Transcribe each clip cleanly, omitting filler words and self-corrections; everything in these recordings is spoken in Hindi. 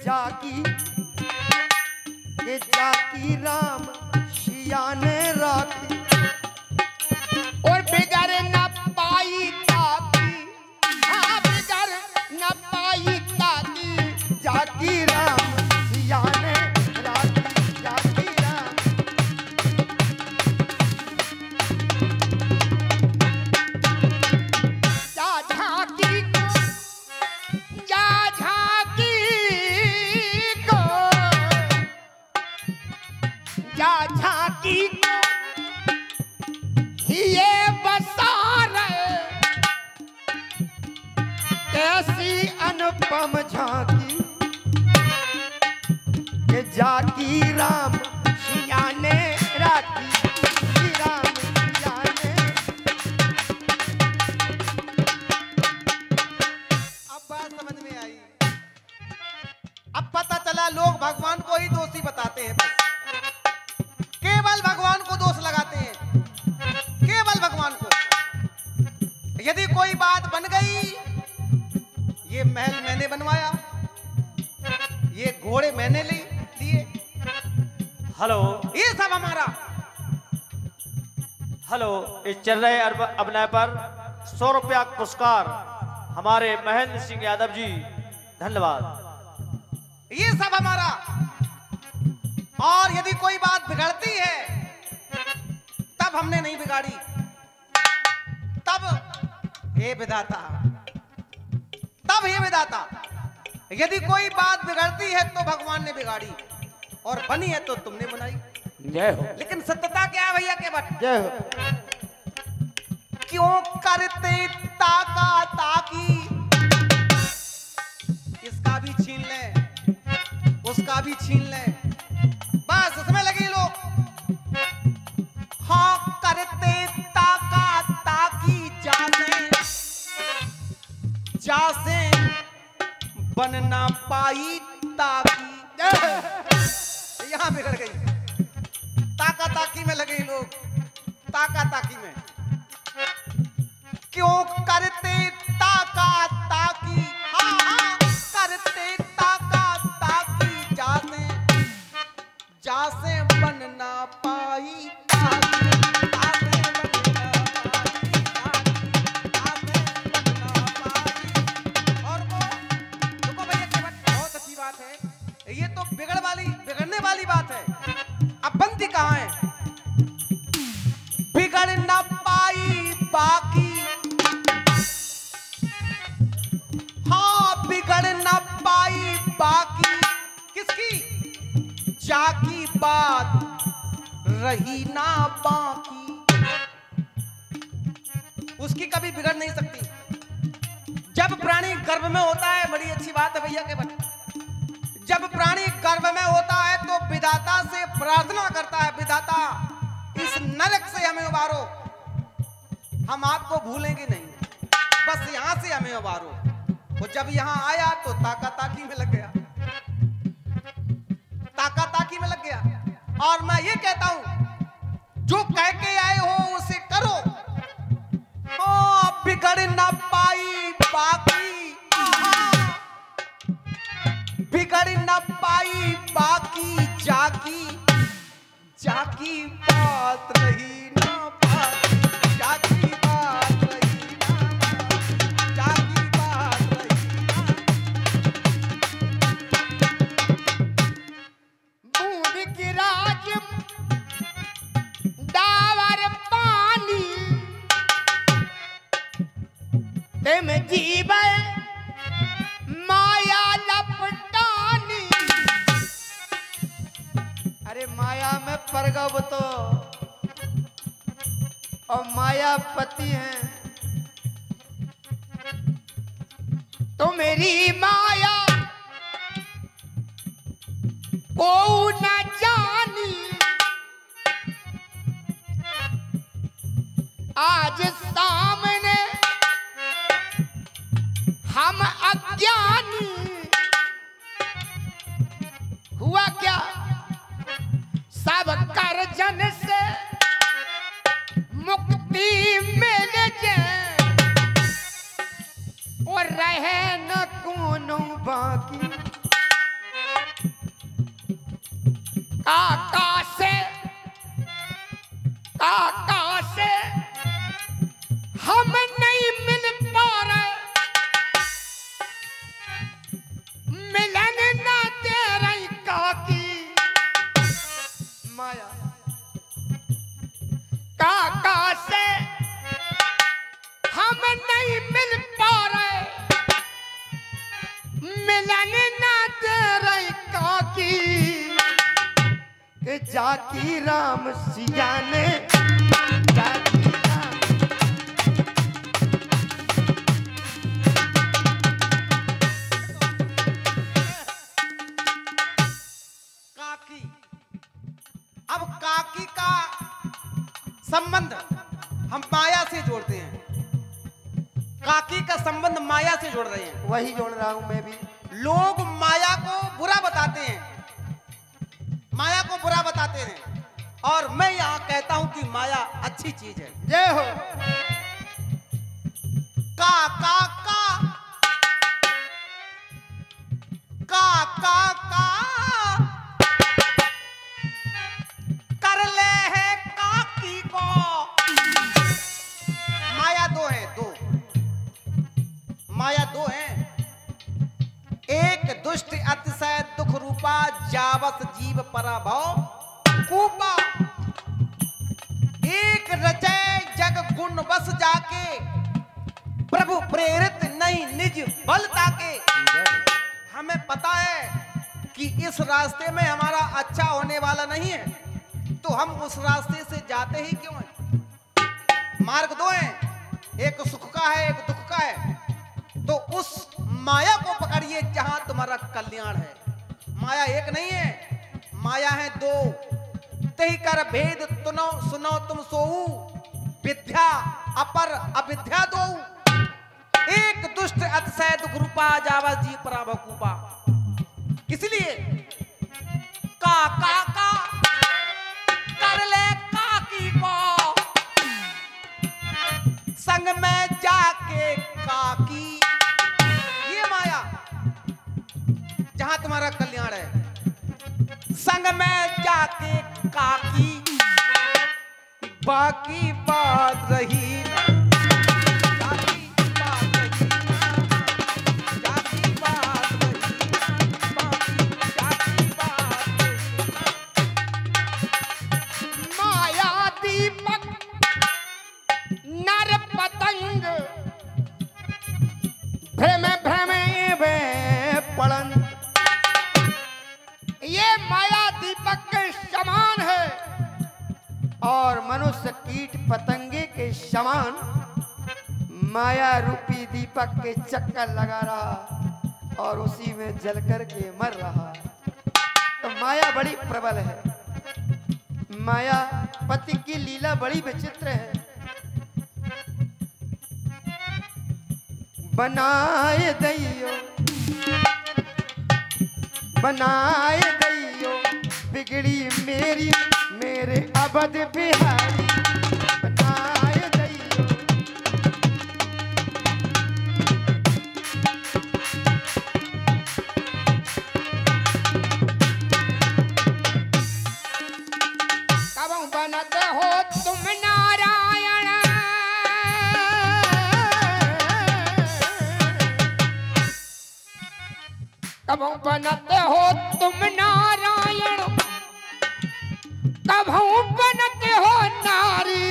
जाकी के जाकी राम सिया ने राखी और बिगड़ न पाई ताकी, हाँ बिगड़ न पाई ताकी, जाकी राम सिया ने राखी जाकी राम। जा झांकी को, जा झांकी को, जा झांकी को ये बसार कैसी अनुपम झांकी के जाकी राम सिया ने राखी श्री राम सिया ने। अब बात समझ में आई। अब पता चला लोग भगवान को ही दोषी बताते हैं, बस केवल भगवान को दोष लगाते हैं, केवल भगवान को। यदि कोई बात बन गई, ये महल मैंने बनवाया, ये घोड़े मैंने लिए, हेलो ये सब हमारा। हेलो, इस चल रहे अभिनय पर 100 रुपया पुरस्कार हमारे महेंद्र सिंह यादव जी, धन्यवाद। ये सब हमारा। और यदि कोई बात बिगड़ती है तब हमने नहीं बिगाड़ी, तब हे विधाता, तब हे विधाता। यदि कोई बात बिगड़ती है तो भगवान ने बिगाड़ी, और बनी है तो तुमने बनाई। जय हो। लेकिन सत्यता क्या है भैया के बट? जय हो। क्यों करते ताका ताकी, इसका भी छीन ले, उसका भी छीन ले, बस उसमें लगे लोग। हाँ करते ताका ताकी, जासे बन ना पाई ताकी। यहां बिगड़ गई, ताका ताकी में लगे लोग, ताका ताकी में। क्यों करते ताका ताकी, हाँ हाँ करते ताका ताकी, जासे बन ना पाई ताकी, जासे बन ना पाई ताकी, जासे बन ना पाई। और वो देखो भैया के बहुत अच्छी बात है, ये तो बिगड़ने वाली बात है। अब बनती कहाँ है? बिगड़ ना पाई बाकी, हाँ बिगड़ ना पाई बाकी, किसकी? जाकी बात रही ना बाकी, उसकी कभी बिगड़ नहीं सकती। जब प्राणी गर्भ में होता है, बड़ी अच्छी बात है भैया के बन, जब प्राणी गर्भ में होता है तो विधाता से प्रार्थना करता है, विधाता इस नरक से हमें उबारो, हम आपको भूलेंगे नहीं, बस यहां से हमें उबारो। वो जब यहां आया तो ताका ताकी में लग गया, ताका ताकी में लग गया। और मैं ये कहता हूं, जो कह के आए हो उसे करो, बिगड़ ना पाई बाकी, बिगड़ ना पाई बाकी, जाकी बात रही ना बाकी, जाकी बात रही ना बाकी, जाकी बात रही ना। बूंद की राज डावर पानी, तेम जीवे माया लपटानी। अरे माया में परगव तो और मायापति हैं, तो मेरी माया को न जानी, आज सामने हम अज्ञानी। हुआ क्या? सब कर्जन से मुक्ति मिल जाए और रहे न कोनो बाकी काका से हम नहीं मिल पा रहे, मिलन ना दे रही काकी माया काका से हम नहीं मिल पा रहे, मिलन ना दे रही काकी के जाकी राम सिया ने जाकी राम काकी। अब काकी का संबंध हम माया से जोड़ते हैं, काकी का संबंध माया से जोड़ रहे हैं। वही जोड़ रहा हूं मैं भी। लोग माया को बुरा बताते हैं, माया को बुरा बताते हैं, और मैं यहां कहता हूं कि माया अच्छी चीज है। जय हो। का का का का का का कर ले है काकी को। माया दो है, दो माया दो है। एक दुष्ट अतिशय दुख रूपा जावत जीव पराभव कूपा। एक रचय जग गुण बस जाके प्रभु प्रेरित नहीं निज बल ताके। हमें पता है कि इस रास्ते में हमारा अच्छा होने वाला नहीं है, तो हम उस रास्ते से जाते ही क्यों हैं? मार्ग दो हैं, एक सुख का है, एक दुख का है। तो उस माया को पकड़िए जहां तुम्हारा कल्याण है। माया एक नहीं है, माया है दो। तही कर भेद तुनो सुनो तुम सोऊ, विद्या अपर अविद्या दो। एक दुष्ट अतिशय दुख रूपा जावत जीव पराभव कूपा। इसलिए का कर ले काकी को, संग में जाके काकी। ये माया जहां तुम्हारा कल्याण है, संग में जाके काकी। बाकी बात रही ना, बाकी बात रही ना, बाकी बात रही ना, बाकी बात रही ना। माया दीपक नर पतंग भ्रम भ्रम वे पड़न। ये माया दीपक के समान है, और मनुष्य कीट पतंगे के समान माया रूपी दीपक के चक्कर लगा रहा और उसी में जल कर के मर रहा। तो माया बड़ी प्रबल है। माया पति की लीला बड़ी विचित्र है। बनाए दैयो बिगड़ी मेरी मेरे अवध बिहारी। बनाए दैयो कब बनते हो तुम नारायण, कब बनते हो तुम नारायण, कब बनते हो नारी।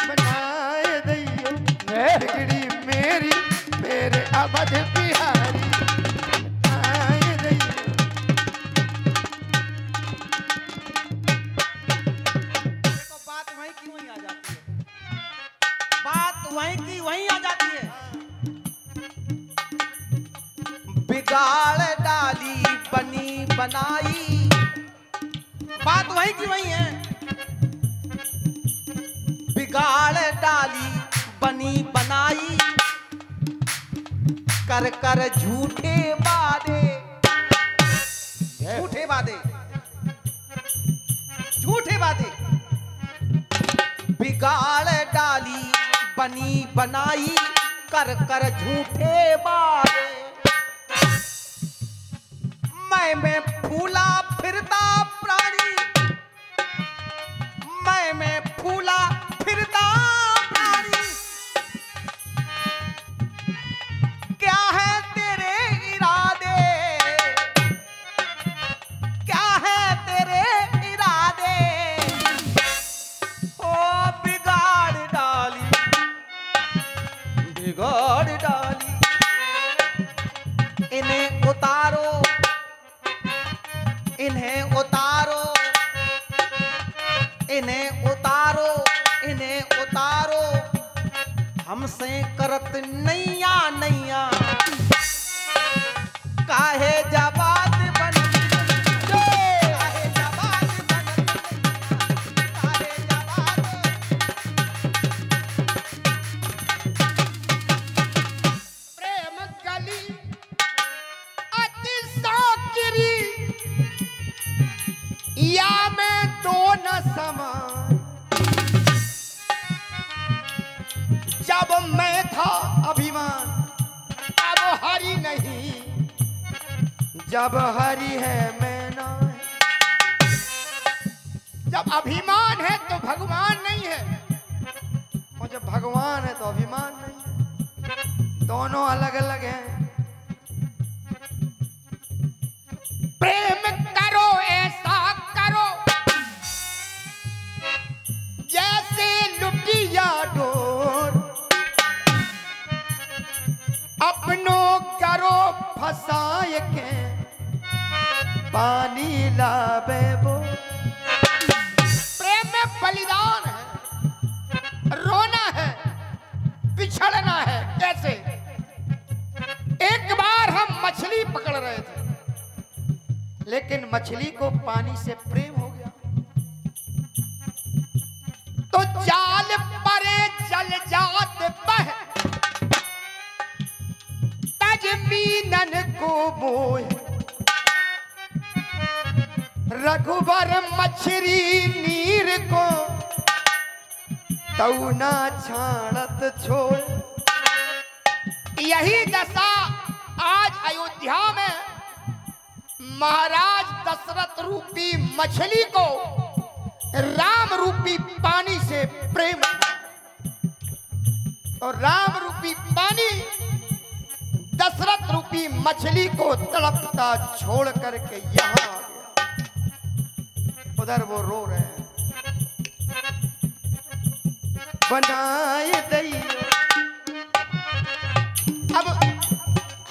बनाए दैयो बिगड़ी मेरी मेरे अवध बिहारी। बनाए दैयो। देखो बात वहीं की वहीं आ जाती है, बात वहीं की वहीं आ जाती है। बिगाड़ डाली बनी बनाई, बात वहीं की वहीं है। बिगाड़ डाली बनी बनाई, कर कर झूठे वादे, झूठे वादे, झूठे वादे। बिगाड़ डाली बनी बनाई, कर कर झूठे वादे। मैं फूला फिरता प्राणी, हमसे करत नैया नैया काहे जबात बन काहे जबात बन काहे जबात प्रेम गली अति साकिरी या मैं दो न समान जब मैं था अभिमान अब हरी नहीं, जब हरि है मैं ना है। जब अभिमान है तो भगवान नहीं है। और जब भगवान है तो अभिमान नहीं है, दोनों अलग अलग हैं। प्रेम करो ऐसा करो जैसे लुटिया डोर अपनों करो फसाए के पानी लावे वो। प्रेम में बलिदान है, रोना है, बिछड़ना है। कैसे? एक बार हम मछली पकड़ रहे थे, लेकिन मछली को पानी से प्रेम हो गया, तो जाल परे जल जात बह मीनन को मोह रघुबर मछली नीर को तौना छाड़त छोड़। यही दशा आज अयोध्या में महाराज दशरथ रूपी मछली को राम रूपी पानी से प्रेम, और राम रूपी पानी दशरथ रूपी मछली को तड़पता छोड़ करके यहाँ आ गया। उधर वो रो रहे हैं, बनाए दई। अब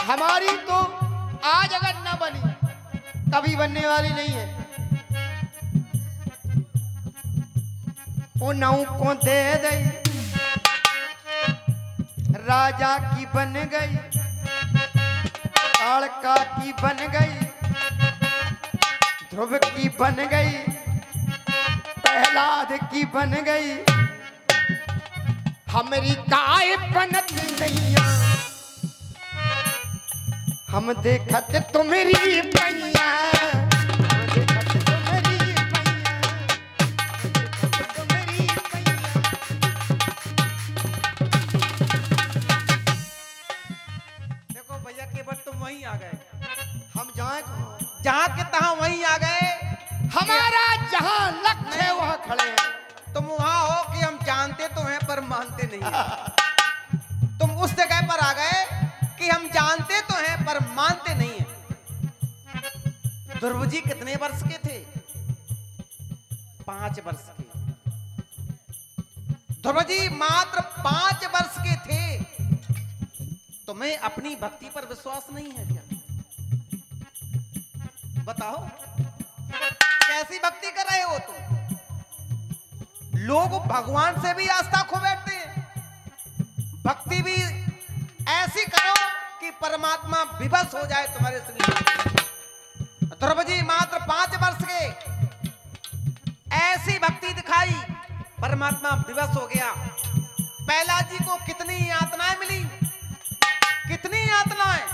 हमारी तो आज अगर न बनी कभी बनने वाली नहीं है। उनऊ को दे दई, राजा की बन गई, ताड़का की बन गई, ध्रुव की बन गई, प्रहलाद की बन गई। हमारी काय बनत नैया, हम देखत तुम्हारी पैया, हम देखत तुम्हारी पैया, देखत तुम्हारी पैया। देखो भैया केवल तुम वहीं आ गए, हम जाए कहाँ? जहाँ के तहाँ वहीं आ गए। हमारा जहां लक्ष्य है वहां खड़े हैं। तुम वहाँ हो कि हम जानते तो हैं पर मानते नहीं हैं। तुम उस जगह पर आ गए कि हम जानते तो हैं पर मानते नहीं हैं। ध्रुव जी कितने वर्ष के थे? 5 वर्ष के। ध्रुव जी मात्र 5 वर्ष के थे। तुम्हें अपनी भक्ति पर विश्वास नहीं है क्या? बताओ कैसी भक्ति कर रहे हो तुम? लोग भगवान से भी आस्था खो बैठते हैं। भक्ति भी ऐसी करो कि परमात्मा विवश हो जाए तुम्हारे शरीर। ध्रुव जी मात्र 5 वर्ष के, ऐसी भक्ति दिखाई परमात्मा विवश हो गया। प्रहलाद जी को कितनी यातनाएं मिली, कितनी यातनाएं,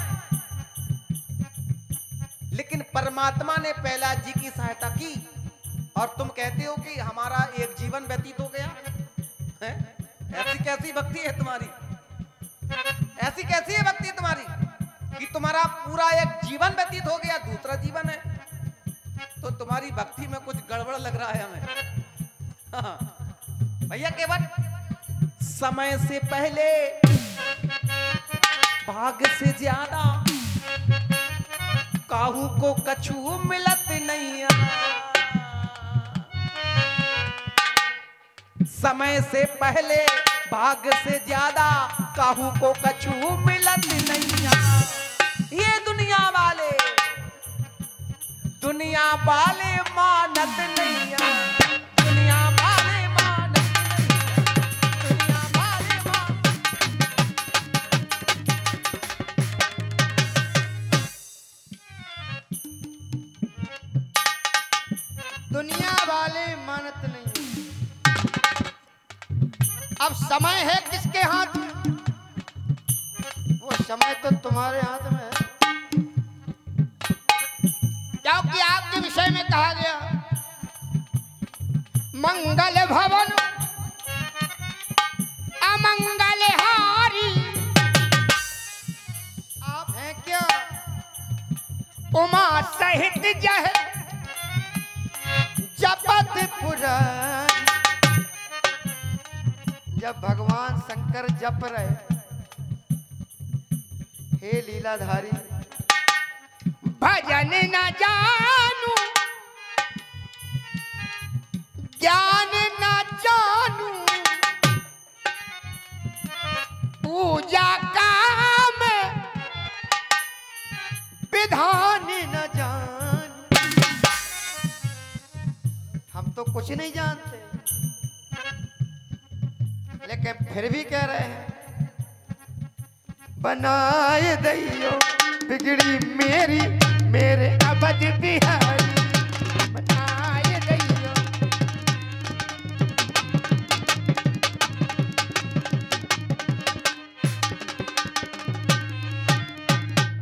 लेकिन परमात्मा ने प्रहलाद जी की सहायता की। और तुम कहते हो कि हमारा एक जीवन व्यतीत हो गया है? ऐसी कैसी भक्ति है तुम्हारी? ऐसी कैसी है भक्ति तुम्हारी कि तुम्हारा पूरा एक जीवन व्यतीत हो गया, दूसरा जीवन है? तो तुम्हारी भक्ति में कुछ गड़बड़ लग रहा है हमें। हाँ। भैया केवल समय से पहले भाग्य से ज्यादा काहू को कछु मिलत नहीं। समय से पहले भाग्य से ज्यादा काहू को कछु मिलत नहीं। ये दुनिया वाले मानत नहीं, दुनिया वाले मानत नहीं, दुनिया वाले मानत। दुनिया वाले मानत नहीं। अब समय है किसके हाथ में? वो समय तो तुम्हारे हाथ में है। क्योंकि आपके विषय में कहा गया मंगल भवन अमंगल हारी। आप हैं क्या? उमा सहित जह जपत पुराण। जब भगवान शंकर जप रहे, हे लीलाधारी, भजन न जानू ज्ञान न जानू पूजा काम विधान न जान। हम तो कुछ नहीं जानते, लेकिन फिर भी कह रहे हैं बनाए दैयो बिगड़ी मेरी मेरे अवध बिहारी। बनाए दैयो।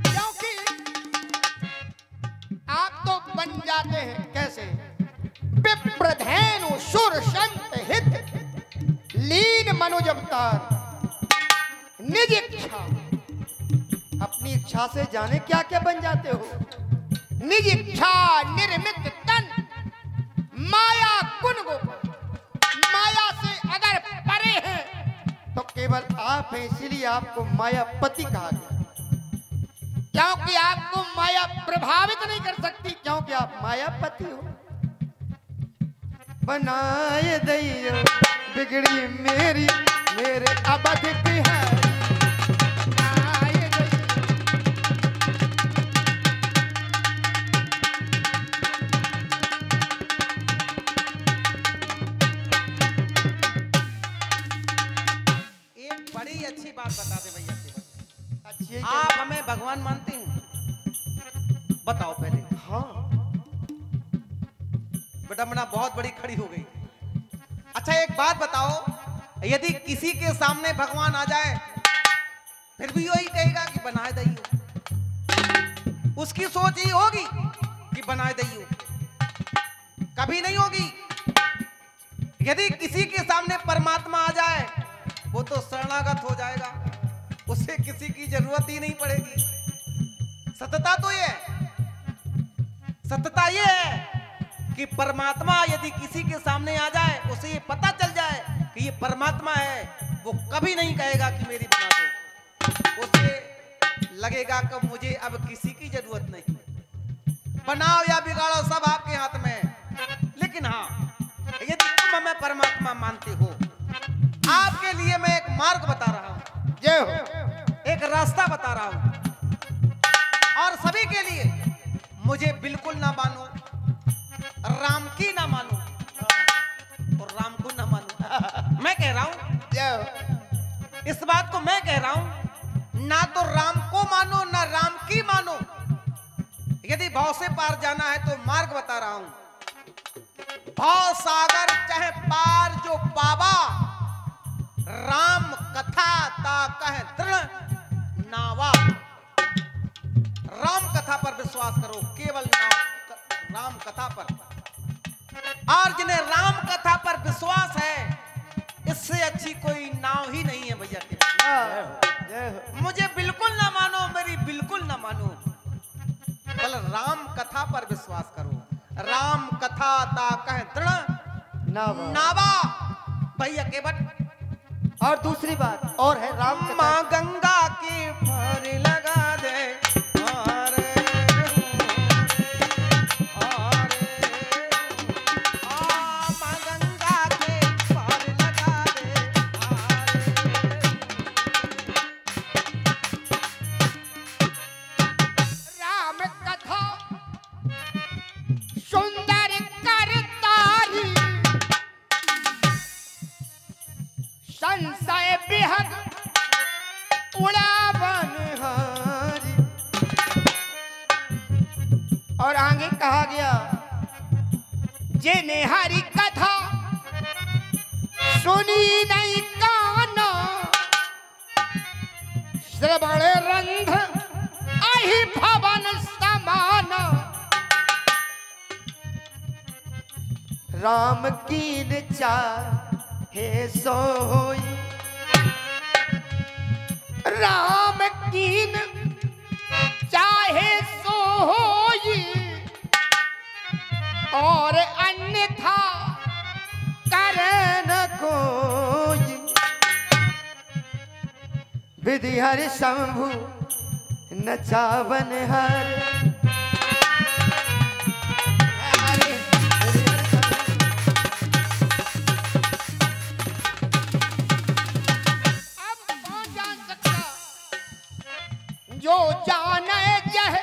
क्योंकि आप तो बन जाते हैं कैसे? विप्रधेनु सुर संत हित लीन मनुज अवतार निज इच्छा। अपनी इच्छा से जाने क्या क्या बन जाते हो। निज इच्छा निर्मित तन माया गुण गो। माया से अगर परे हैं तो केवल आप हैं, इसीलिए आपको मायापति कहा गया। क्योंकि आपको माया प्रभावित नहीं कर सकती, क्योंकि आप मायापति हो। बनाए दैयो बिगड़ी मेरी मेरे अवध बिहारी। बनाए दैयो। एक बड़ी अच्छी बात बता दे भैया की। अच्छी है आप हमें भगवान मानते हैं? बताओ पहले। हाँ, विडंबना बहुत बड़ी खड़ी हो गई। अच्छा एक बात बताओ, यदि किसी के सामने भगवान आ जाए फिर भी वही कहेगा कि बनाए दैयो। उसकी सोच ये होगी कि बनाए दैयो, कभी नहीं होगी। यदि किसी के सामने परमात्मा आ जाए वो तो शरणागत हो जाएगा, उसे किसी की जरूरत ही नहीं पड़ेगी। सत्यता तो ये है, सत्यता ये है कि परमात्मा यदि किसी के सामने आ जाए, उसे ये पता चल जाए कि ये परमात्मा है, वो कभी नहीं कहेगा कि मेरी बना दो। उसे लगेगा कि मुझे अब किसी की जरूरत नहीं। बनाओ या बिगाड़ो सब आपके हाथ में है। लेकिन हाँ, यदि तुम हमें परमात्मा मानते हो, आपके लिए मैं एक मार्ग बता रहा हूं, जय हो। एक रास्ता बता रहा हूं। और सभी के लिए मुझे बिल्कुल ना मानो, राम की ना मानो और राम को ना मानो। मैं कह रहा हूं, जय हो। इस बात को मैं कह रहा हूं, ना तो राम को मानो ना राम की मानो। यदि भाव से पार जाना है तो मार्ग बता रहा हूं। भाव सागर चाहे पार जो पावा, राम कथा ता कह दृढ़ नावा। राम कथा पर विश्वास करो, केवल राम कथा पर। और जिन्हें राम कथा पर विश्वास है, इससे अच्छी कोई नाव ही नहीं है भैया के। जय हो। मुझे बिल्कुल ना मानो, मेरी बिल्कुल ना मानो, बल राम कथा पर विश्वास करो। राम कथा ता कह दृढ़ नावा भैया के बट। और दूसरी बात और है, राम कथा। माँ गंगा की फर लगा दे, संशय बिहग उड़ा बनहारी। और आगे कहा गया, जिन्हें हरि कथा सुनी नहीं काना, श्रवण रंध अहि भवन समान। राम कीन चाहे सोई, राम कीन चाहे सोई, और अन्यथा करे न कोई। विधि हर शंभु नचावन हर, जो जाने यह